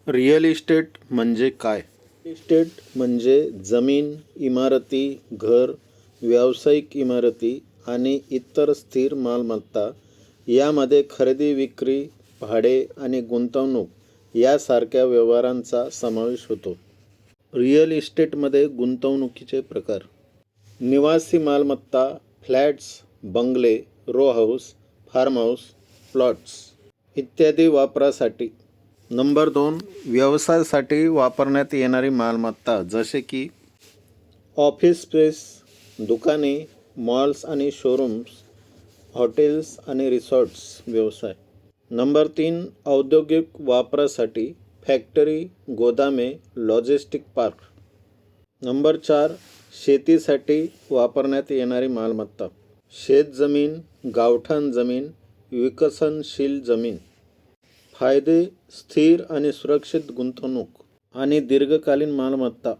Real estate म्हणजे काय? Estate म्हणजे जमीन, इमारती, घर, व्यावसायिक इमारती आणि इतर स्थिर मालमत्ता यामध्ये खरेदी विक्री, भाडे आणि गुंतवणूक यासारख्या व्यवहारांचा समावेश होतो. रिअल इस्टेटमध्ये गुंतवणुकीचे प्रकार: निवासी मालमत्ता, फ्लॅट्स, बंगले, row house, farm house, plots इत्यादी वापरासाठी. नंबर 2, व्यवसायासाठी वापरण्यात येणारी मालमत्ता जसे की ऑफिस स्पेस, दुकाने, मॉल्स आणि शोरूम्स, हॉटेल्स आणि रिसॉर्ट्स व्यवसाय. नंबर 3, औद्योगिक वापरासाठी फॅक्टरी, गोदामे, लॉजिस्टिक पार्क. नंबर 4, शेतीसाठी वापरण्यात येणारी मालमत्ता, शेतजमीन, गावठाण जमीन, विकसनशील जमीन. फायदे: स्थिर आणि सुरक्षित गुंतवणूक आणि दीर्घकालीन मालमत्ता,